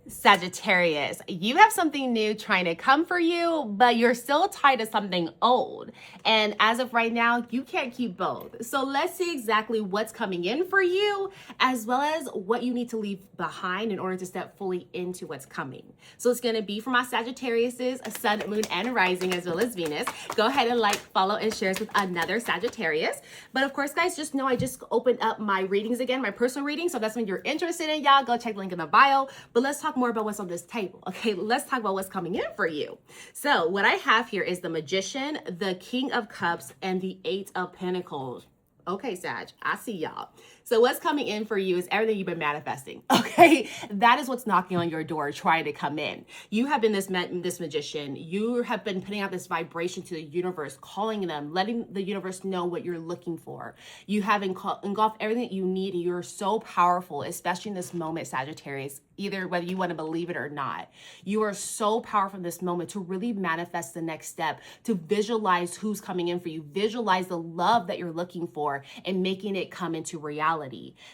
Sagittarius, you have something new trying to come for you, but you're still tied to something old. And as of right now, you can't keep both. So let's see exactly what's coming in for you, as well as what you need to leave behind in order to step fully into what's coming. So it's going to be for my Sagittariuses, Sun, Moon, and Rising, as well as Venus. Go ahead and like, follow, and share us with another Sagittarius. But of course, guys, just know I just opened up my readings again, my personal reading. So that's when you're interested in, y'all, go check the link in the bio. But let's talk more about what's on this table. Okay, let's talk about what's coming in for you. So what I have here is the Magician, the King of Cups, and the Eight of Pentacles. Okay, Sag, I see y'all. So what's coming in for you is everything you've been manifesting, okay? That is what's knocking on your door, trying to come in. You have been this magician. You have been putting out this vibration to the universe, calling them, letting the universe know what you're looking for. You have engulfed everything that you need, and you're so powerful, especially in this moment, Sagittarius, either whether you want to believe it or not. You are so powerful in this moment to really manifest the next step, to visualize who's coming in for you, visualize the love that you're looking for, and making it come into reality.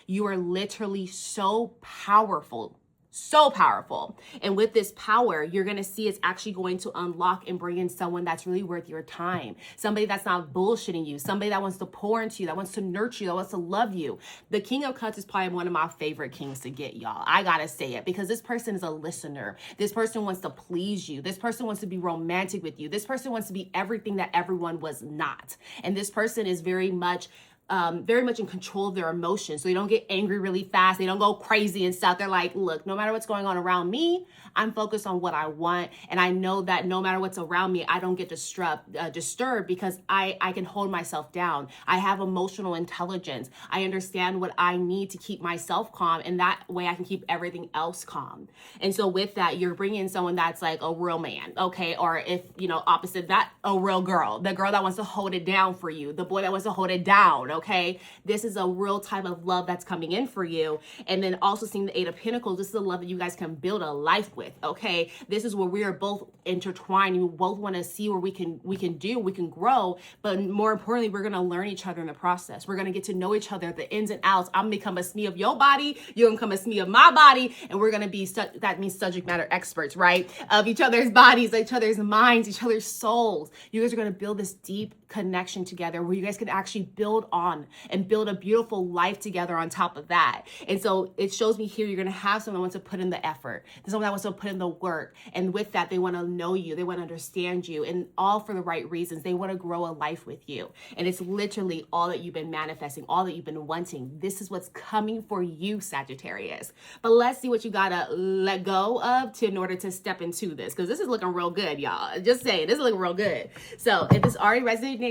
You are literally so powerful. So powerful. And with this power, you're going to see it's actually going to unlock and bring in someone that's really worth your time. Somebody that's not bullshitting you. Somebody that wants to pour into you, that wants to nurture you, that wants to love you. The King of Cups is probably one of my favorite kings to get, y'all. I got to say it, because this person is a listener. This person wants to please you. This person wants to be romantic with you. This person wants to be everything that everyone was not. And this person is very much in control of their emotions. So they don't get angry really fast. They don't go crazy and stuff. They're like, look, no matter what's going on around me, I'm focused on what I want. And I know that no matter what's around me, I don't get disturbed because I can hold myself down. I have emotional intelligence. I understand what I need to keep myself calm. And that way I can keep everything else calm. And so with that, you're bringing in someone that's like a real man. Okay. Or if, opposite that, a real girl, the girl that wants to hold it down for you, the boy that wants to hold it down. Okay. This is a real type of love that's coming in for you. And then also seeing the Eight of Pentacles, this is a love that you guys can build a life with. Okay. This is where we are both intertwined. We both want to see where we can grow, but more importantly, we're going to learn each other in the process. We're going to get to know each other, the ins and outs. I'm going to become a SME of your body. You're going to become a SME of my body. And we're going to be, that means subject matter experts, right? Of each other's bodies, each other's minds, each other's souls. You guys are going to build this deep connection together where you guys can actually build on and build a beautiful life together on top of that. And so it shows me here, you're going to have someone that wants to put in the effort. There's someone that wants to put in the work. And with that, they want to know you. They want to understand you, and all for the right reasons. They want to grow a life with you. And it's literally all that you've been manifesting, all that you've been wanting. This is what's coming for you, Sagittarius. But let's see what you got to let go of in order to step into this, because this is looking real good, y'all. Just saying, this is looking real good. So if this already resonating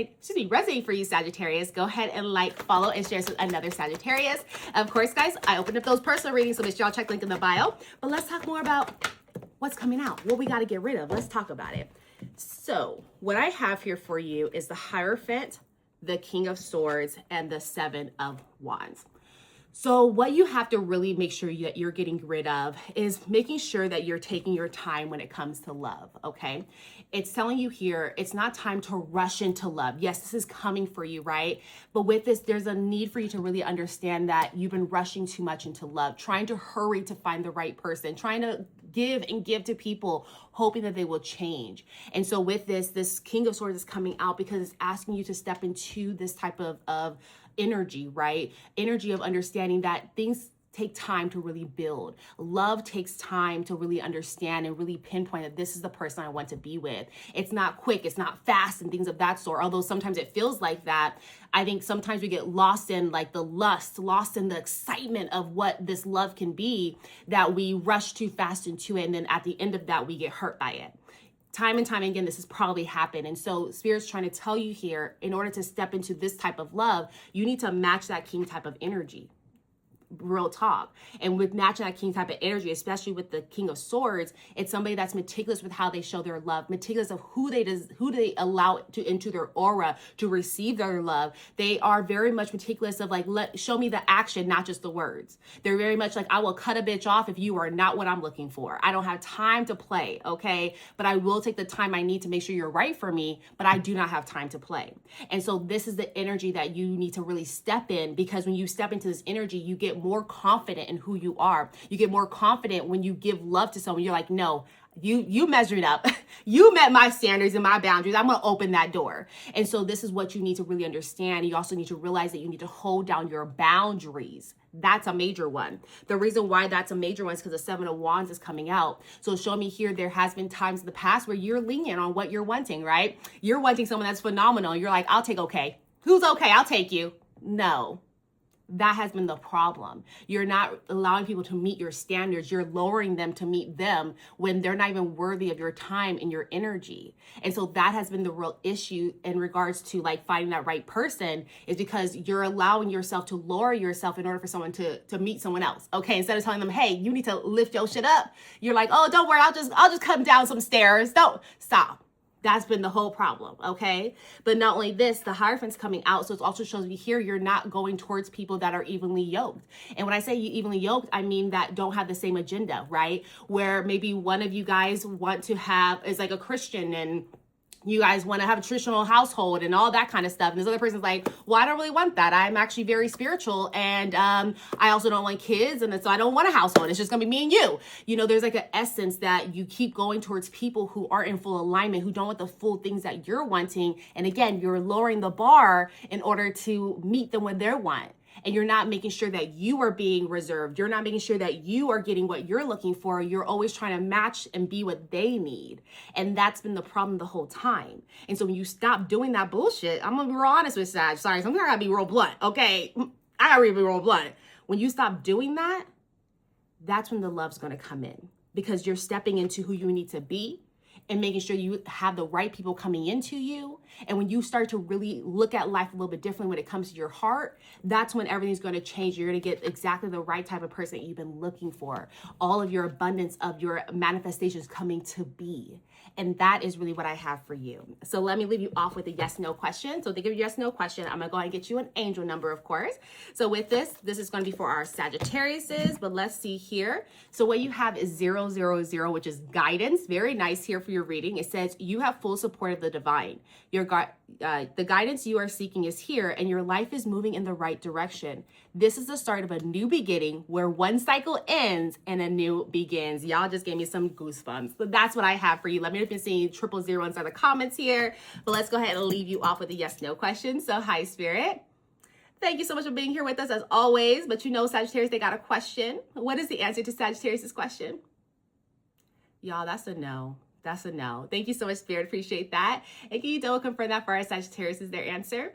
for you, Sagittarius, go ahead and like, follow, and share this with another Sagittarius. Of course, guys, I opened up those personal readings, so make sure y'all check the link in the bio. But let's talk more about what's coming out, what we got to get rid of. Let's talk about it. So what I have here for you is the Hierophant, the King of Swords, and the Seven of Wands. So what you have to really make sure that you're getting rid of is making sure that you're taking your time when it comes to love, okay? It's telling you here, it's not time to rush into love. Yes, this is coming for you, right? But with this, there's a need for you to really understand that you've been rushing too much into love, trying to hurry to find the right person, trying to give to people, hoping that they will change. And so with this King of Swords is coming out because it's asking you to step into this type of energy, right? Energy of understanding that things take time to really build. Love takes time to really understand and really pinpoint that this is the person I want to be with. It's not quick, it's not fast, and things of that sort. Although sometimes it feels like that. I think sometimes we get lost in like the lust, lost in the excitement of what this love can be, that we rush too fast into it. And then at the end of that, we get hurt by it. Time and time again, this has probably happened. And so Spirit's trying to tell you here, in order to step into this type of love, you need to match that king type of energy. Real talk. And with matching that king type of energy, especially with the King of Swords, it's somebody that's meticulous with how they show their love, meticulous of who they allow to into their aura to receive their love. They are very much meticulous of like, show me the action, not just the words. They're very much like, I will cut a bitch off if you are not what I'm looking for. I don't have time to play, okay? But I will take the time I need to make sure you're right for me, but I do not have time to play. And so this is the energy that you need to really step in, because when you step into this energy, you get more confident in who you are. You get more confident when you give love to someone. You're like, no, you measured up. You met my standards and my boundaries. I'm going to open that door. And so this is what you need to really understand. You also need to realize that you need to hold down your boundaries. That's a major one. The reason why that's a major one is because the 7 of Wands is coming out. So show me here, there has been times in the past where you're lenient on what you're wanting, right? You're wanting someone that's phenomenal. You're like, I'll take okay. Who's okay? I'll take you. No. That has been the problem. You're not allowing people to meet your standards. You're lowering them to meet them when they're not even worthy of your time and your energy. And so that has been the real issue in regards to like finding that right person, is because you're allowing yourself to lower yourself in order for someone to meet someone else. Okay. Instead of telling them, hey, you need to lift your shit up. You're like, oh, don't worry. I'll just come down some stairs. Don't stop. That's been the whole problem, okay? But not only this, the Hierophant's coming out, so it also shows me here you're not going towards people that are evenly yoked. And when I say you evenly yoked, I mean that don't have the same agenda, right? Where maybe one of you guys want to have, is like a Christian, and you guys want to have a traditional household and all that kind of stuff. And this other person's like, well, I don't really want that. I'm actually very spiritual. And I also don't want kids. And so I don't want a household. It's just going to be me and you. You know, there's like an essence that you keep going towards people who aren't in full alignment, who don't want the full things that you're wanting. And again, you're lowering the bar in order to meet them where they want. And you're not making sure that you are being reserved. You're not making sure that you are getting what you're looking for. You're always trying to match and be what they need. And that's been the problem the whole time. And so when you stop doing that bullshit, I'm going to be real honest with Sag. Sorry, sometimes I got to be real blunt, okay? I got to be real blunt. When you stop doing that, that's when the love's going to come in. Because you're stepping into who you need to be and making sure you have the right people coming into you. And when you start to really look at life a little bit differently when it comes to your heart, that's when everything's going to change. You're going to get exactly the right type of person that you've been looking for. All of your abundance of your manifestations coming to be. And that is really what I have for you. So let me leave you off with a yes/no question. So to give you a yes/no question, I'm going to go ahead and get you an angel number, of course. So with this is going to be for our Sagittariuses, but let's see here. So what you have is 000, which is guidance. Very nice here for your reading. It says you have full support of the divine. The guidance you are seeking is here, and your life is moving in the right direction. This is the start of a new beginning where one cycle ends and a new begins. Y'all just gave me some goosebumps. But that's what I have for you. Let me know if you're seeing 000 inside the comments here. But let's go ahead and leave you off with a yes/no question. So hi, Spirit. Thank you so much for being here with us as always. But you know, Sagittarius, they got a question. What is the answer to Sagittarius' question? Y'all, that's a no. That's a no. Thank you so much, Spirit. Appreciate that. And can you double confirm that for our Sagittarius is their answer?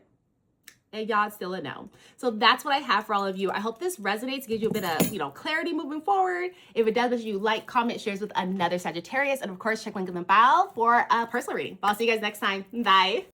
And y'all, it's still a no. So that's what I have for all of you. I hope this resonates, gives you a bit of, clarity moving forward. If it does, make sure you like, comment, shares with another Sagittarius. And of course, check link in the bio for a personal reading. I'll see you guys next time. Bye.